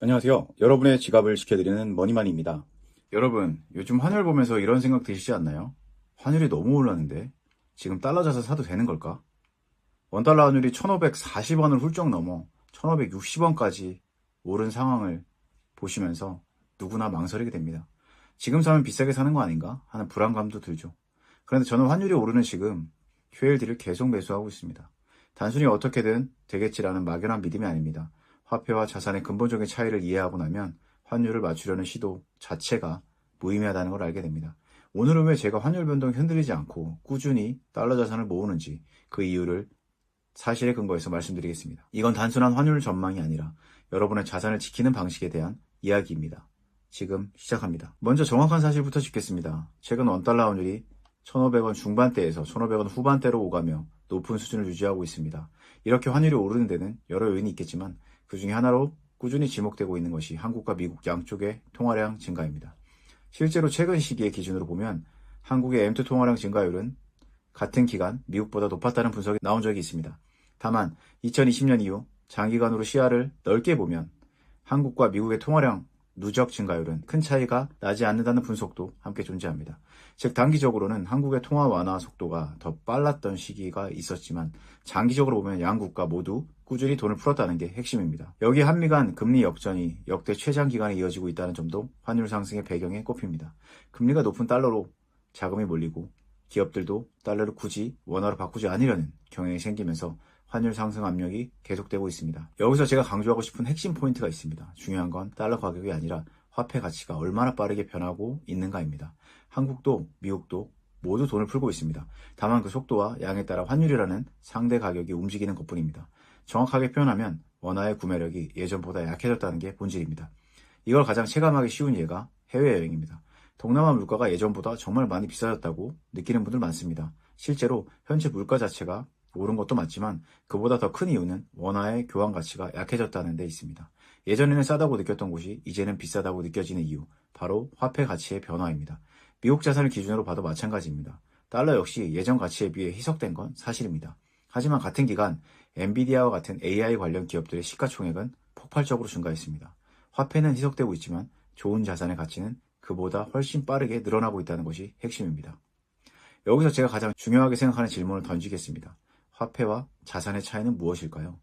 안녕하세요. 여러분의 지갑을 지켜드리는 머니만입니다. 여러분, 요즘 환율 보면서 이런 생각 드시지 않나요? 환율이 너무 올랐는데 지금 달러 자산 사도 되는 걸까? 원달러 환율이 1,540원을 훌쩍 넘어 1,560원까지 오른 상황을 보시면서 누구나 망설이게 됩니다. 지금 사면 비싸게 사는 거 아닌가 하는 불안감도 들죠. 그런데 저는 환율이 오르는 지금 QLD를 계속 매수하고 있습니다. 단순히 어떻게든 되겠지라는 막연한 믿음이 아닙니다. 화폐와 자산의 근본적인 차이를 이해하고 나면 환율을 맞추려는 시도 자체가 무의미하다는 걸 알게 됩니다. 오늘은 왜 제가 환율 변동이 흔들리지 않고 꾸준히 달러 자산을 모으는지 그 이유를 사실에 근거해서 말씀드리겠습니다. 이건 단순한 환율 전망이 아니라 여러분의 자산을 지키는 방식에 대한 이야기입니다. 지금 시작합니다. 먼저 정확한 사실부터 짚겠습니다. 최근 원달러 환율이 1,500원 중반대에서 1,500원 후반대로 오가며 높은 수준을 유지하고 있습니다. 이렇게 환율이 오르는 데는 여러 요인이 있겠지만 그 중에 하나로 꾸준히 지목되고 있는 것이 한국과 미국 양쪽의 통화량 증가입니다. 실제로 최근 시기의 기준으로 보면 한국의 M2 통화량 증가율은 같은 기간 미국보다 높았다는 분석이 나온 적이 있습니다. 다만 2020년 이후 장기간으로 시야를 넓게 보면 한국과 미국의 통화량 누적 증가율은 큰 차이가 나지 않는다는 분석도 함께 존재합니다. 즉 단기적으로는 한국의 통화 완화 속도가 더 빨랐던 시기가 있었지만 장기적으로 보면 양국가 모두 꾸준히 돈을 풀었다는 게 핵심입니다. 여기에 한미 간 금리 역전이 역대 최장 기간에 이어지고 있다는 점도 환율 상승의 배경에 꼽힙니다. 금리가 높은 달러로 자금이 몰리고 기업들도 달러를 굳이 원화로 바꾸지 않으려는 경향이 생기면서 환율 상승 압력이 계속되고 있습니다. 여기서 제가 강조하고 싶은 핵심 포인트가 있습니다. 중요한 건 달러 가격이 아니라 화폐 가치가 얼마나 빠르게 변하고 있는가입니다. 한국도 미국도 모두 돈을 풀고 있습니다. 다만 그 속도와 양에 따라 환율이라는 상대 가격이 움직이는 것뿐입니다. 정확하게 표현하면 원화의 구매력이 예전보다 약해졌다는 게 본질입니다. 이걸 가장 체감하기 쉬운 예가 해외여행입니다. 동남아 물가가 예전보다 정말 많이 비싸졌다고 느끼는 분들 많습니다. 실제로 현재 물가 자체가 오른 것도 맞지만 그보다 더 큰 이유는 원화의 교환 가치가 약해졌다는 데 있습니다. 예전에는 싸다고 느꼈던 곳이 이제는 비싸다고 느껴지는 이유, 바로 화폐 가치의 변화입니다. 미국 자산을 기준으로 봐도 마찬가지입니다. 달러 역시 예전 가치에 비해 희석된 건 사실입니다. 하지만 같은 기간 엔비디아와 같은 AI 관련 기업들의 시가총액은 폭발적으로 증가했습니다. 화폐는 희석되고 있지만 좋은 자산의 가치는 그보다 훨씬 빠르게 늘어나고 있다는 것이 핵심입니다. 여기서 제가 가장 중요하게 생각하는 질문을 던지겠습니다. 화폐와 자산의 차이는 무엇일까요?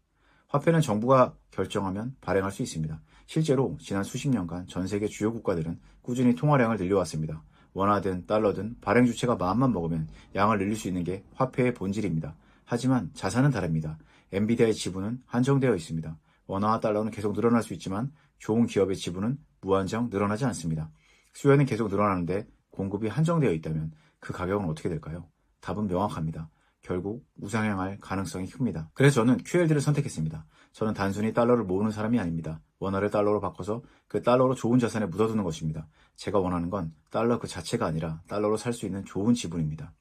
화폐는 정부가 결정하면 발행할 수 있습니다. 실제로 지난 수십 년간 전 세계 주요 국가들은 꾸준히 통화량을 늘려왔습니다. 원화든 달러든 발행 주체가 마음만 먹으면 양을 늘릴 수 있는 게 화폐의 본질입니다. 하지만 자산은 다릅니다. 엔비디아의 지분은 한정되어 있습니다. 원화와 달러는 계속 늘어날 수 있지만 좋은 기업의 지분은 무한정 늘어나지 않습니다. 수요는 계속 늘어나는데 공급이 한정되어 있다면 그 가격은 어떻게 될까요? 답은 명확합니다. 결국 우상향할 가능성이 큽니다. 그래서 저는 QLD를 선택했습니다. 저는 단순히 달러를 모으는 사람이 아닙니다. 원화를 달러로 바꿔서 그 달러로 좋은 자산에 묻어두는 것입니다. 제가 원하는 건 달러 그 자체가 아니라 달러로 살 수 있는 좋은 지분입니다.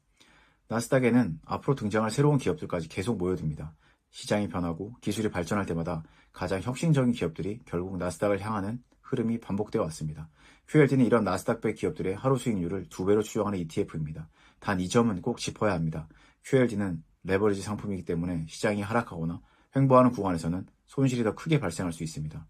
나스닥에는 앞으로 등장할 새로운 기업들까지 계속 모여듭니다. 시장이 변하고 기술이 발전할 때마다 가장 혁신적인 기업들이 결국 나스닥을 향하는 흐름이 반복되어 왔습니다. QLD는 이런 나스닥백 기업들의 하루 수익률을 2배로 추정하는 ETF입니다. 단 이 점은 꼭 짚어야 합니다. QLD는 레버리지 상품이기 때문에 시장이 하락하거나 횡보하는 구간에서는 손실이 더 크게 발생할 수 있습니다.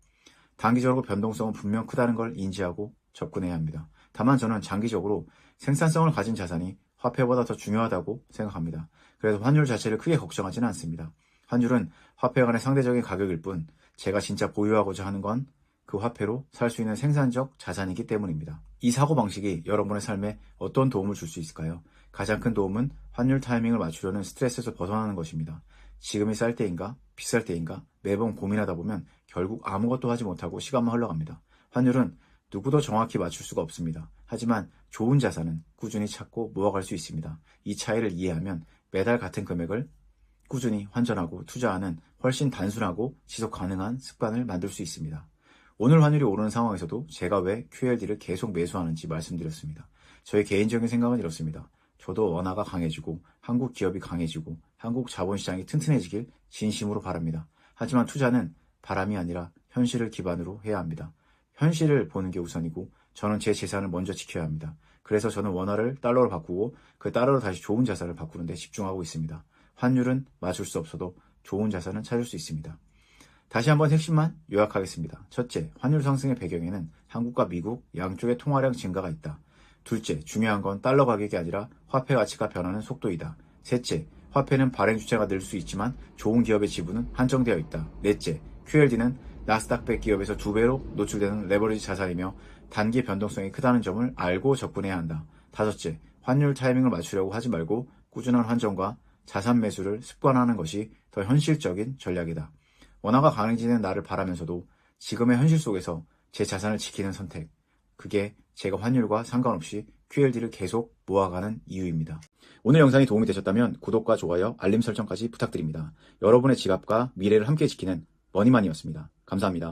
단기적으로 변동성은 분명 크다는 걸 인지하고 접근해야 합니다. 다만 저는 장기적으로 생산성을 가진 자산이 화폐보다 더 중요하다고 생각합니다. 그래서 환율 자체를 크게 걱정하지는 않습니다. 환율은 화폐 간의 상대적인 가격일 뿐 제가 진짜 보유하고자 하는 건 그 화폐로 살 수 있는 생산적 자산이기 때문입니다. 이 사고방식이 여러분의 삶에 어떤 도움을 줄 수 있을까요? 가장 큰 도움은 환율 타이밍을 맞추려는 스트레스에서 벗어나는 것입니다. 지금이 쌀 때인가 비쌀 때인가 매번 고민하다 보면 결국 아무것도 하지 못하고 시간만 흘러갑니다. 환율은 누구도 정확히 맞출 수가 없습니다. 하지만 좋은 자산은 꾸준히 찾고 모아갈 수 있습니다. 이 차이를 이해하면 매달 같은 금액을 꾸준히 환전하고 투자하는 훨씬 단순하고 지속 가능한 습관을 만들 수 있습니다. 오늘 환율이 오르는 상황에서도 제가 왜 QLD를 계속 매수하는지 말씀드렸습니다. 저의 개인적인 생각은 이렇습니다. 저도 원화가 강해지고 한국 기업이 강해지고 한국 자본시장이 튼튼해지길 진심으로 바랍니다. 하지만 투자는 바람이 아니라 현실을 기반으로 해야 합니다. 현실을 보는 게 우선이고 저는 제 재산을 먼저 지켜야 합니다. 그래서 저는 원화를 달러로 바꾸고 그 달러로 다시 좋은 자산을 바꾸는 데 집중하고 있습니다. 환율은 맞출 수 없어도 좋은 자산은 찾을 수 있습니다. 다시 한번 핵심만 요약하겠습니다. 첫째, 환율 상승의 배경에는 한국과 미국 양쪽의 통화량 증가가 있다. 둘째, 중요한 건 달러 가격이 아니라 화폐 가치가 변하는 속도이다. 셋째, 화폐는 발행 주체가 늘 수 있지만 좋은 기업의 지분은 한정되어 있다. 넷째, QLD는 나스닥100 기업에서 2배로 노출되는 레버리지 자산이며 단기 변동성이 크다는 점을 알고 접근해야 한다. 다섯째, 환율 타이밍을 맞추려고 하지 말고 꾸준한 환전과 자산 매수를 습관화하는 것이 더 현실적인 전략이다. 원화가 강해지는 날을 바라면서도 지금의 현실 속에서 제 자산을 지키는 선택. 그게 제가 환율과 상관없이 QLD를 계속 모아가는 이유입니다. 오늘 영상이 도움이 되셨다면 구독과 좋아요, 알림 설정까지 부탁드립니다. 여러분의 지갑과 미래를 함께 지키는 머니만이었습니다. 감사합니다.